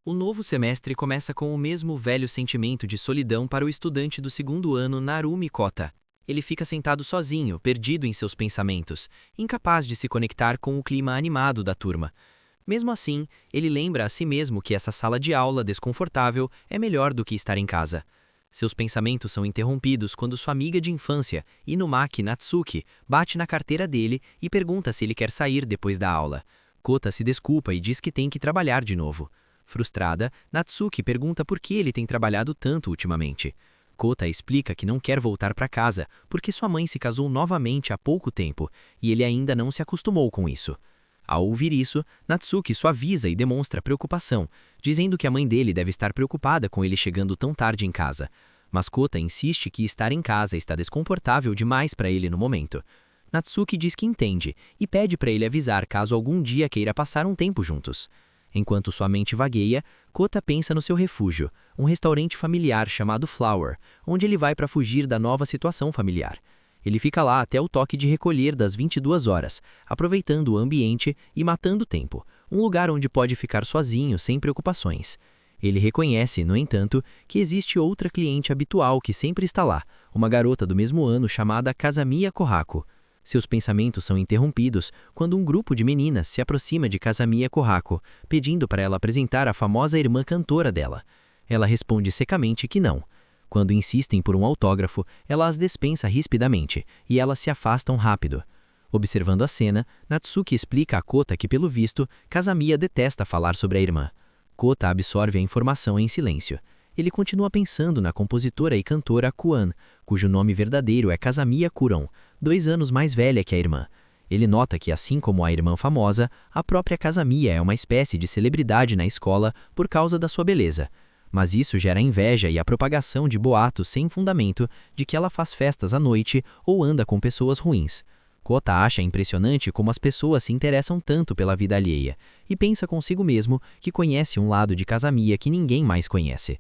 O novo semestre começa com o mesmo velho sentimento de solidão para o estudante do segundo ano Narumi Kota. Ele fica sentado sozinho, perdido em seus pensamentos, incapaz de se conectar com o clima animado da turma. Mesmo assim, ele lembra a si mesmo que essa sala de aula desconfortável é melhor do que estar em casa. Seus pensamentos são interrompidos quando sua amiga de infância, Inumaki Natsuki, bate na carteira dele e pergunta se ele quer sair depois da aula. Kota se desculpa e diz que tem que trabalhar de novo. Frustrada, Natsuki pergunta por que ele tem trabalhado tanto ultimamente. Kota explica que não quer voltar para casa porque sua mãe se casou novamente há pouco tempo e ele ainda não se acostumou com isso. Ao ouvir isso, Natsuki suaviza e demonstra preocupação, dizendo que a mãe dele deve estar preocupada com ele chegando tão tarde em casa. Mas Kota insiste que estar em casa está desconfortável demais para ele no momento. Natsuki diz que entende e pede para ele avisar caso algum dia queira passar um tempo juntos. Enquanto sua mente vagueia, Kota pensa no seu refúgio, um restaurante familiar chamado Flower, onde ele vai para fugir da nova situação familiar. Ele fica lá até o toque de recolher das 22 horas, aproveitando o ambiente e matando tempo, um lugar onde pode ficar sozinho sem preocupações. Ele reconhece, no entanto, que existe outra cliente habitual que sempre está lá, uma garota do mesmo ano chamada Kazamiya Kohako. Seus pensamentos são interrompidos quando um grupo de meninas se aproxima de Kazamiya Kohako, pedindo para ela apresentar a famosa irmã cantora dela. Ela responde secamente que não. Quando insistem por um autógrafo, ela as dispensa rispidamente, e elas se afastam rápido. Observando a cena, Natsuki explica a Kota que, pelo visto, Kazamiya detesta falar sobre a irmã. Kota absorve a informação em silêncio. Ele continua pensando na compositora e cantora Kuan, cujo nome verdadeiro é Kazamiya Kuron, 2 anos mais velha que a irmã. Ele nota que, assim como a irmã famosa, a própria Kazamiya é uma espécie de celebridade na escola por causa da sua beleza. Mas isso gera inveja e a propagação de boatos sem fundamento de que ela faz festas à noite ou anda com pessoas ruins. Kota acha impressionante como as pessoas se interessam tanto pela vida alheia e pensa consigo mesmo que conhece um lado de Kazamiya que ninguém mais conhece.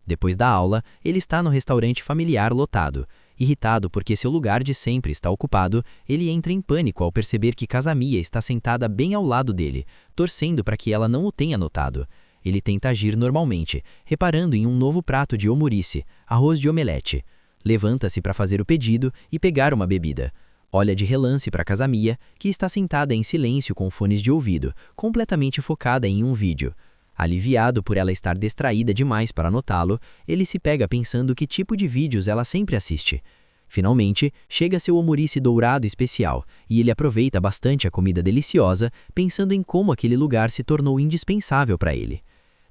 Depois da aula, ele está no restaurante familiar lotado. Irritado porque seu lugar de sempre está ocupado, ele entra em pânico ao perceber que Kazamiya está sentada bem ao lado dele, torcendo para que ela não o tenha notado. Ele tenta agir normalmente, reparando em um novo prato de omurice, arroz de omelete. Levanta-se para fazer o pedido e pegar uma bebida. Olha de relance para Kazamiya, que está sentada em silêncio com fones de ouvido, completamente focada em um vídeo. Aliviado por ela estar distraída demais para notá-lo, ele se pega pensando que tipo de vídeos ela sempre assiste. Finalmente, chega seu omurice dourado especial, e ele aproveita bastante a comida deliciosa, pensando em como aquele lugar se tornou indispensável para ele.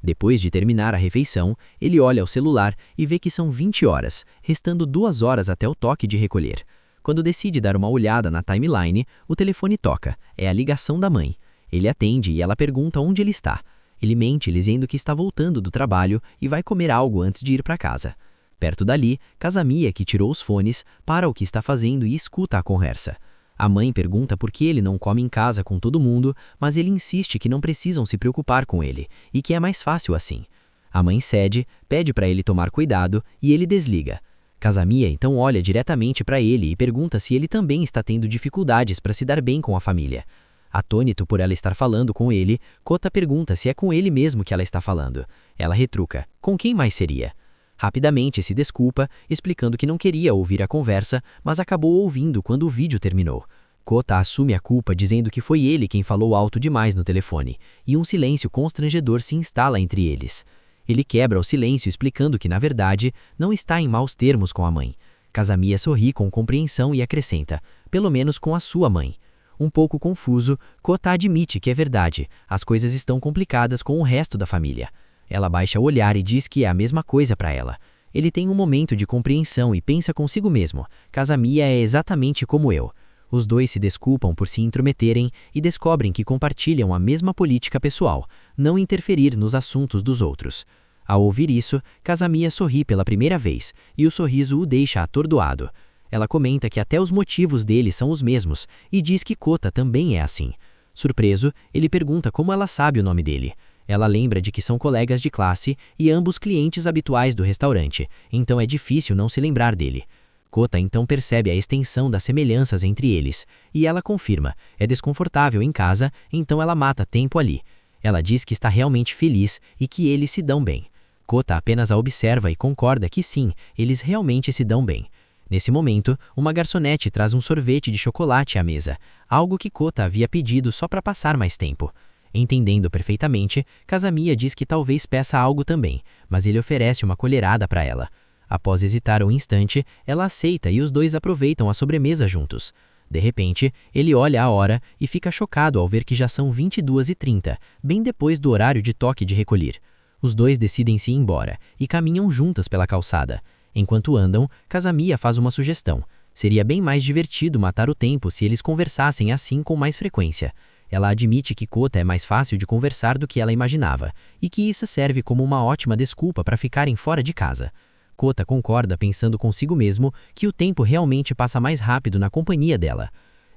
Depois de terminar a refeição, ele olha o celular e vê que são 20 horas, restando 2 horas até o toque de recolher. Quando decide dar uma olhada na timeline, o telefone toca. É a ligação da mãe. Ele atende e ela pergunta onde ele está. Ele mente dizendo que está voltando do trabalho e vai comer algo antes de ir para casa. Perto dali, Kazamiya, que tirou os fones, para o que está fazendo e escuta a conversa. A mãe pergunta por que ele não come em casa com todo mundo, mas ele insiste que não precisam se preocupar com ele e que é mais fácil assim. A mãe cede, pede para ele tomar cuidado e ele desliga. Kazamiya então olha diretamente para ele e pergunta se ele também está tendo dificuldades para se dar bem com a família. Atônito por ela estar falando com ele, Kota pergunta se é com ele mesmo que ela está falando. Ela retruca: com quem mais seria? Rapidamente se desculpa, explicando que não queria ouvir a conversa, mas acabou ouvindo quando o vídeo terminou. Kota assume a culpa dizendo que foi ele quem falou alto demais no telefone, e um silêncio constrangedor se instala entre eles. Ele quebra o silêncio explicando que, na verdade, não está em maus termos com a mãe. Kazamiya sorri com compreensão e acrescenta: pelo menos com a sua mãe. Um pouco confuso, Kota admite que é verdade, as coisas estão complicadas com o resto da família. Ela baixa o olhar e diz que é a mesma coisa para ela. Ele tem um momento de compreensão e pensa consigo mesmo: Kazamiya é exatamente como eu. Os dois se desculpam por se intrometerem e descobrem que compartilham a mesma política pessoal, não interferir nos assuntos dos outros. Ao ouvir isso, Kazamiya sorri pela primeira vez, e o sorriso o deixa atordoado. Ela comenta que até os motivos dele são os mesmos, e diz que Kota também é assim. Surpreso, ele pergunta como ela sabe o nome dele. Ela lembra de que são colegas de classe e ambos clientes habituais do restaurante, então é difícil não se lembrar dele. Kota então percebe a extensão das semelhanças entre eles, e ela confirma: é desconfortável em casa, então ela mata tempo ali. Ela diz que está realmente feliz e que eles se dão bem. Kota apenas a observa e concorda que sim, eles realmente se dão bem. Nesse momento, uma garçonete traz um sorvete de chocolate à mesa, algo que Kota havia pedido só para passar mais tempo. Entendendo perfeitamente, Kazamiya diz que talvez peça algo também, mas ele oferece uma colherada para ela. Após hesitar um instante, ela aceita e os dois aproveitam a sobremesa juntos. De repente, ele olha a hora e fica chocado ao ver que já são 22h30, bem depois do horário de toque de recolher. Os dois decidem se ir embora e caminham juntas pela calçada. Enquanto andam, Kazamiya faz uma sugestão. Seria bem mais divertido matar o tempo se eles conversassem assim com mais frequência. Ela admite que Kota é mais fácil de conversar do que ela imaginava, e que isso serve como uma ótima desculpa para ficarem fora de casa. Kota concorda pensando consigo mesmo que o tempo realmente passa mais rápido na companhia dela.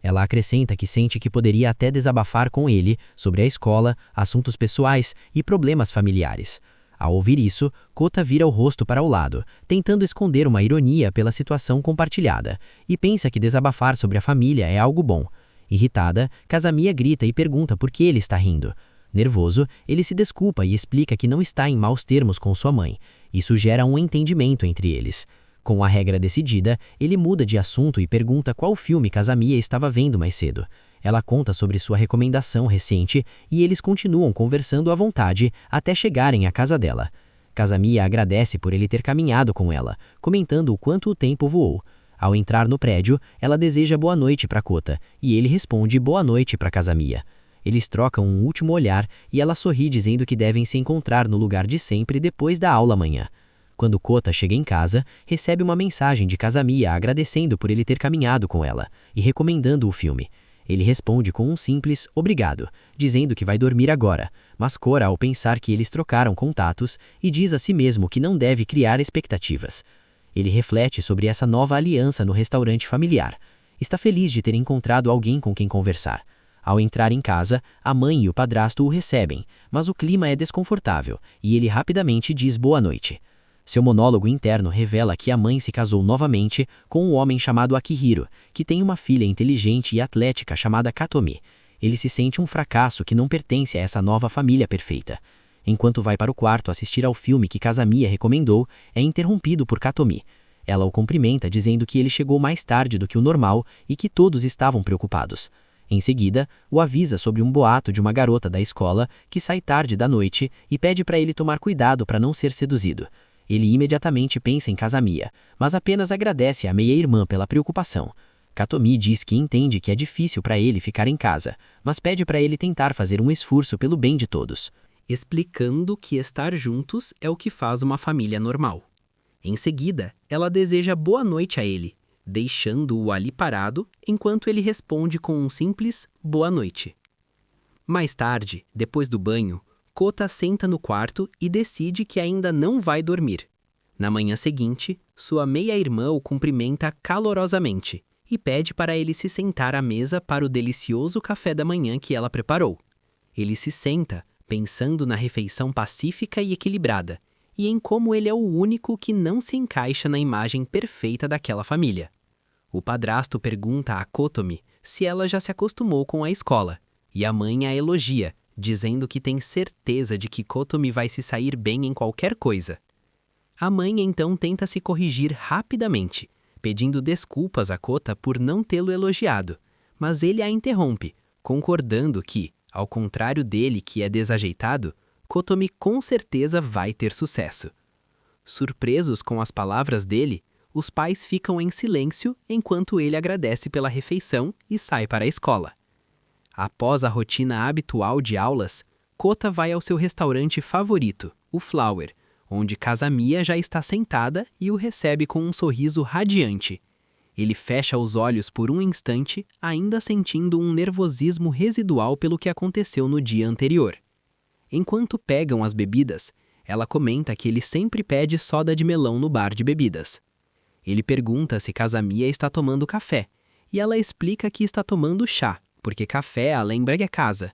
Ela acrescenta que sente que poderia até desabafar com ele sobre a escola, assuntos pessoais e problemas familiares. Ao ouvir isso, Kota vira o rosto para o lado, tentando esconder uma ironia pela situação compartilhada, e pensa que desabafar sobre a família é algo bom. Irritada, Kazamiya grita e pergunta por que ele está rindo. Nervoso, ele se desculpa e explica que não está em maus termos com sua mãe. Isso gera um entendimento entre eles. Com a regra decidida, ele muda de assunto e pergunta qual filme Kazamiya estava vendo mais cedo. Ela conta sobre sua recomendação recente e eles continuam conversando à vontade até chegarem à casa dela. Kazamiya agradece por ele ter caminhado com ela, comentando o quanto o tempo voou. Ao entrar no prédio, ela deseja boa noite para Kota e ele responde boa noite para Kazamiya. Eles trocam um último olhar e ela sorri dizendo que devem se encontrar no lugar de sempre depois da aula amanhã. Quando Kota chega em casa, recebe uma mensagem de Kazamiya agradecendo por ele ter caminhado com ela e recomendando o filme. Ele responde com um simples obrigado, dizendo que vai dormir agora, mas cora ao pensar que eles trocaram contatos e diz a si mesmo que não deve criar expectativas. Ele reflete sobre essa nova aliança no restaurante familiar. Está feliz de ter encontrado alguém com quem conversar. Ao entrar em casa, a mãe e o padrasto o recebem, mas o clima é desconfortável e ele rapidamente diz boa noite. Seu monólogo interno revela que a mãe se casou novamente com um homem chamado Akihiro, que tem uma filha inteligente e atlética chamada Katomi. Ele se sente um fracasso que não pertence a essa nova família perfeita. Enquanto vai para o quarto assistir ao filme que Kazamiya recomendou, é interrompido por Katomi. Ela o cumprimenta dizendo que ele chegou mais tarde do que o normal e que todos estavam preocupados. Em seguida, o avisa sobre um boato de uma garota da escola que sai tarde da noite e pede para ele tomar cuidado para não ser seduzido. Ele imediatamente pensa em Kazamiya, mas apenas agradece à meia-irmã pela preocupação. Katomi diz que entende que é difícil para ele ficar em casa, mas pede para ele tentar fazer um esforço pelo bem de todos, explicando que estar juntos é o que faz uma família normal. Em seguida, ela deseja boa noite a ele, deixando-o ali parado enquanto ele responde com um simples boa noite. Mais tarde, depois do banho, Kota senta no quarto e decide que ainda não vai dormir. Na manhã seguinte, sua meia-irmã o cumprimenta calorosamente e pede para ele se sentar à mesa para o delicioso café da manhã que ela preparou. Ele se senta, pensando na refeição pacífica e equilibrada, e em como ele é o único que não se encaixa na imagem perfeita daquela família. O padrasto pergunta a Kotomi se ela já se acostumou com a escola, e a mãe a elogia, dizendo que tem certeza de que Kotomi vai se sair bem em qualquer coisa. A mãe então tenta se corrigir rapidamente, pedindo desculpas a Kota por não tê-lo elogiado, mas ele a interrompe, concordando que, ao contrário dele que é desajeitado, Kotomi com certeza vai ter sucesso. Surpresos com as palavras dele, os pais ficam em silêncio enquanto ele agradece pela refeição e sai para a escola. Após a rotina habitual de aulas, Kota vai ao seu restaurante favorito, o Flower, onde Kazamiya já está sentada e o recebe com um sorriso radiante. Ele fecha os olhos por um instante, ainda sentindo um nervosismo residual pelo que aconteceu no dia anterior. Enquanto pegam as bebidas, ela comenta que ele sempre pede soda de melão no bar de bebidas. Ele pergunta se Kazamiya está tomando café, e ela explica que está tomando chá, porque café a lembra que é casa.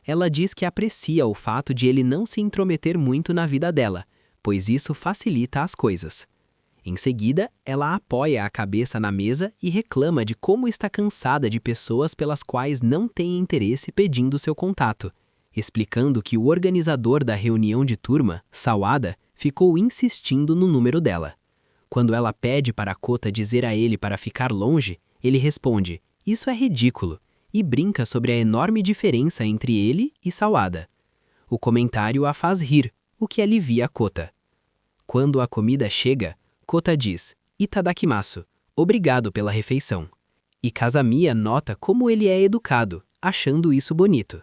Ela diz que aprecia o fato de ele não se intrometer muito na vida dela, pois isso facilita as coisas. Em seguida, ela apoia a cabeça na mesa e reclama de como está cansada de pessoas pelas quais não tem interesse pedindo seu contato. explicando que o organizador da reunião de turma, Sawada, ficou insistindo no número dela. Quando ela pede para Kota dizer a ele para ficar longe, ele responde: "Isso é ridículo", e brinca sobre a enorme diferença entre ele e Sawada. O comentário a faz rir, o que alivia Kota. Quando a comida chega, Kota diz: "Itadakimasu, obrigado pela refeição." E Kazamiya nota como ele é educado, achando isso bonito.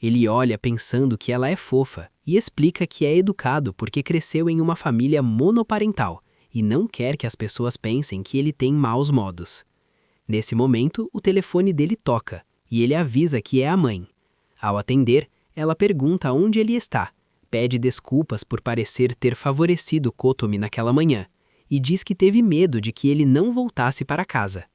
Ele olha pensando que ela é fofa e explica que é educado porque cresceu em uma família monoparental e não quer que as pessoas pensem que ele tem maus modos. Nesse momento, o telefone dele toca e ele avisa que é a mãe. Ao atender, ela pergunta onde ele está, pede desculpas por parecer ter favorecido Kotomi naquela manhã e diz que teve medo de que ele não voltasse para casa.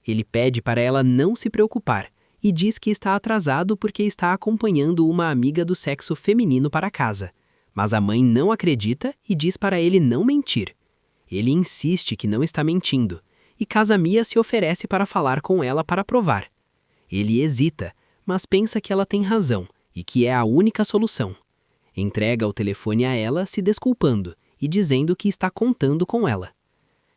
Ele pede para ela não se preocupar e diz que está atrasado porque está acompanhando uma amiga do sexo feminino para casa, mas a mãe não acredita e diz para ele não mentir. Ele insiste que não está mentindo, e Kazamiya se oferece para falar com ela para provar. Ele hesita, mas pensa que ela tem razão e que é a única solução. Entrega o telefone a ela, se desculpando e dizendo que está contando com ela.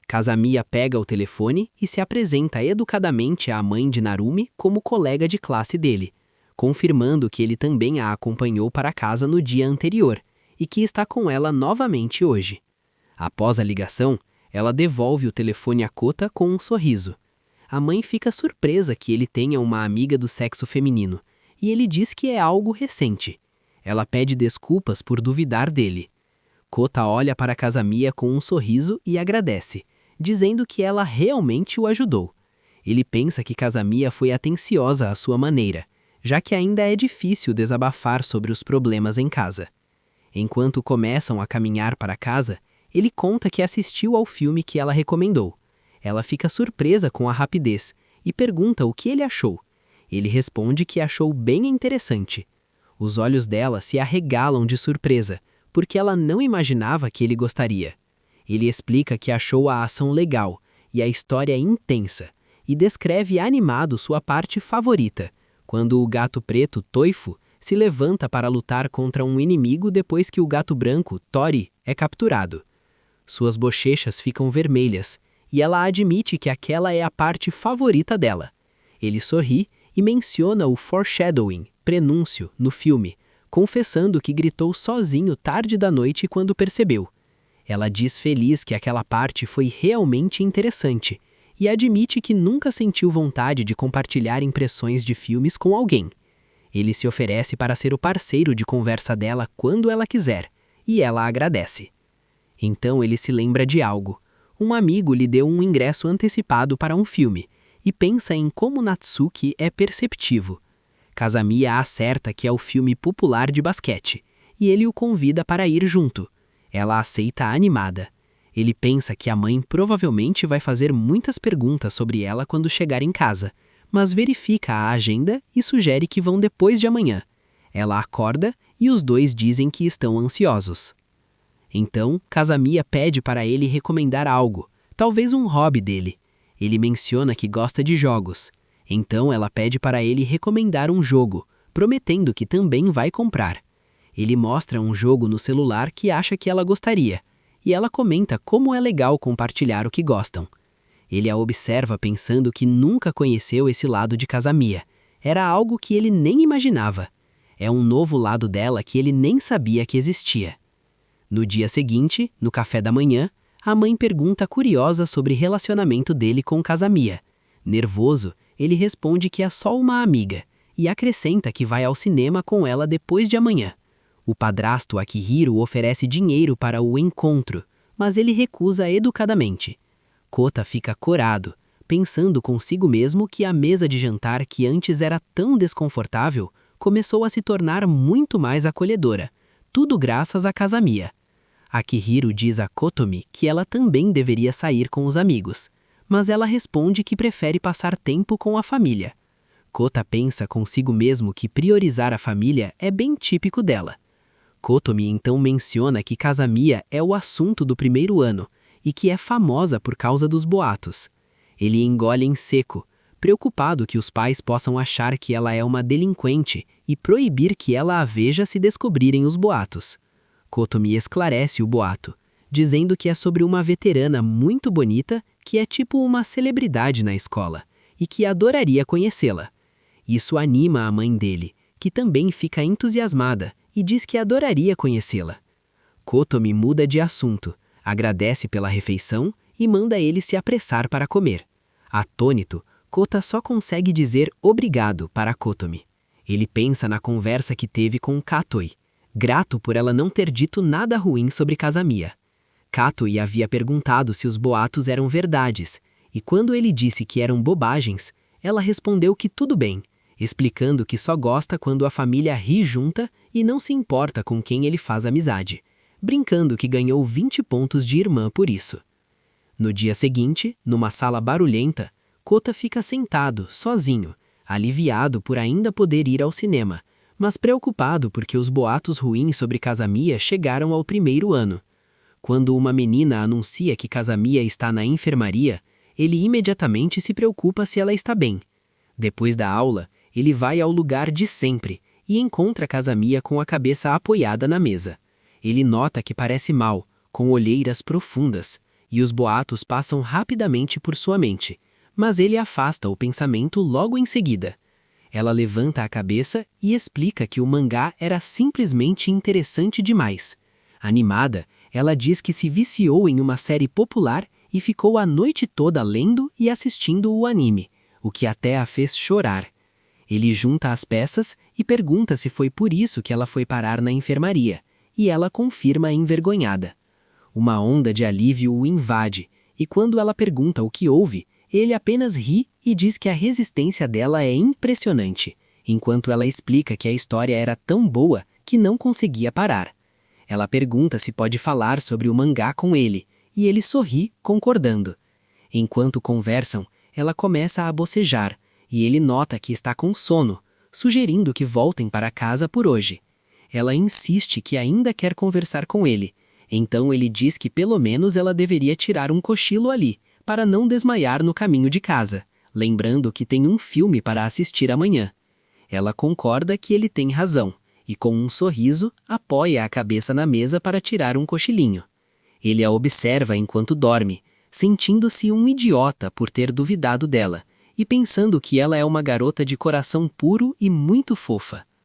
Kazamiya pega o telefone e se apresenta educadamente à mãe de Narumi como colega de classe dele, confirmando que ele também a acompanhou para casa no dia anterior e que está com ela novamente hoje. Após a ligação, ela devolve o telefone a Kota com um sorriso. A mãe fica surpresa que ele tenha uma amiga do sexo feminino, e ele diz que é algo recente. Ela pede desculpas por duvidar dele. Kota olha para Kazamiya com um sorriso e agradece, dizendo que ela realmente o ajudou. Ele pensa que Kazamiya foi atenciosa à sua maneira, já que ainda é difícil desabafar sobre os problemas em casa. Enquanto começam a caminhar para casa, ele conta que assistiu ao filme que ela recomendou. Ela fica surpresa com a rapidez e pergunta o que ele achou. Ele responde que achou bem interessante. Os olhos dela se arregalam de surpresa, porque ela não imaginava que ele gostaria. Ele explica que achou a ação legal e a história intensa, e descreve animado sua parte favorita, quando o gato preto, Toifu, se levanta para lutar contra um inimigo depois que o gato branco, Tori, é capturado. Suas bochechas ficam vermelhas, e ela admite que aquela é a parte favorita dela. Ele sorri e menciona o foreshadowing, prenúncio, no filme, confessando que gritou sozinho tarde da noite quando percebeu. Ela diz feliz que aquela parte foi realmente interessante e admite que nunca sentiu vontade de compartilhar impressões de filmes com alguém. Ele se oferece para ser o parceiro de conversa dela quando ela quiser, e ela agradece. Então ele se lembra de algo. Um amigo lhe deu um ingresso antecipado para um filme e pensa em como Natsuki é perceptivo. Kazamiya acerta que é o filme popular de basquete e ele o convida para ir junto. Ela aceita animada. Ele pensa que a mãe provavelmente vai fazer muitas perguntas sobre ela quando chegar em casa, mas verifica a agenda e sugere que vão depois de amanhã. Ela acorda e os dois dizem que estão ansiosos. Então, Kazamiya pede para ele recomendar algo, talvez um hobby dele. Ele menciona que gosta de jogos. Então ela pede para ele recomendar um jogo, prometendo que também vai comprar. Ele mostra um jogo no celular que acha que ela gostaria, e ela comenta como é legal compartilhar o que gostam. Ele a observa pensando que nunca conheceu esse lado de Kazamiya. Era algo que ele nem imaginava. É um novo lado dela que ele nem sabia que existia. No dia seguinte, no café da manhã, a mãe pergunta curiosa sobre o relacionamento dele com Kazamiya. Nervoso, ele responde que é só uma amiga, e acrescenta que vai ao cinema com ela depois de amanhã. O padrasto Akihiro oferece dinheiro para o encontro, mas ele recusa educadamente. Kota fica corado, pensando consigo mesmo que a mesa de jantar que antes era tão desconfortável começou a se tornar muito mais acolhedora, tudo graças a Kazamiya. Akihiro diz a Kotomi que ela também deveria sair com os amigos, mas ela responde que prefere passar tempo com a família. Kota pensa consigo mesmo que priorizar a família é bem típico dela. Kotomi então menciona que Kazamiya é o assunto do primeiro ano e que é famosa por causa dos boatos. Ele engole em seco, preocupado que os pais possam achar que ela é uma delinquente e proibir que ela a veja se descobrirem os boatos. Kotomi esclarece o boato, dizendo que é sobre uma veterana muito bonita que é tipo uma celebridade na escola e que adoraria conhecê-la. Isso anima a mãe dele, que também fica entusiasmada e diz que adoraria conhecê-la. Kotomi muda de assunto, agradece pela refeição e manda ele se apressar para comer. Atônito, Kota só consegue dizer obrigado para Kotomi. Ele pensa na conversa que teve com Katoi, grato por ela não ter dito nada ruim sobre Kazamiya. Katoi havia perguntado se os boatos eram verdades, e quando ele disse que eram bobagens, ela respondeu que tudo bem, explicando que só gosta quando a família ri junta e não se importa com quem ele faz amizade, brincando que ganhou 20 pontos de irmã por isso. No dia seguinte, numa sala barulhenta, Kota fica sentado, sozinho, aliviado por ainda poder ir ao cinema, mas preocupado porque os boatos ruins sobre Kazamiya chegaram ao primeiro ano. Quando uma menina anuncia que Kazamiya está na enfermaria, ele imediatamente se preocupa se ela está bem. Depois da aula, ele vai ao lugar de sempre e encontra Kazamiya com a cabeça apoiada na mesa. Ele nota que parece mal, com olheiras profundas, e os boatos passam rapidamente por sua mente, mas ele afasta o pensamento logo em seguida. Ela levanta a cabeça e explica que o mangá era simplesmente interessante demais. Animada, ela diz que se viciou em uma série popular e ficou a noite toda lendo e assistindo o anime, o que até a fez chorar. Ele junta as peças e pergunta se foi por isso que ela foi parar na enfermaria, e ela confirma envergonhada. Uma onda de alívio o invade, e quando ela pergunta o que houve, ele apenas ri e diz que a resistência dela é impressionante, enquanto ela explica que a história era tão boa que não conseguia parar. Ela pergunta se pode falar sobre o mangá com ele, e ele sorri, concordando. Enquanto conversam, ela começa a bocejar, e ele nota que está com sono, sugerindo que voltem para casa por hoje. Ela insiste que ainda quer conversar com ele, então ele diz que pelo menos ela deveria tirar um cochilo ali, para não desmaiar no caminho de casa, lembrando que tem um filme para assistir amanhã. Ela concorda que ele tem razão, e com um sorriso, apoia a cabeça na mesa para tirar um cochilinho. Ele a observa enquanto dorme, sentindo-se um idiota por ter duvidado dela, e pensando que ela é uma garota de coração puro e muito fofa.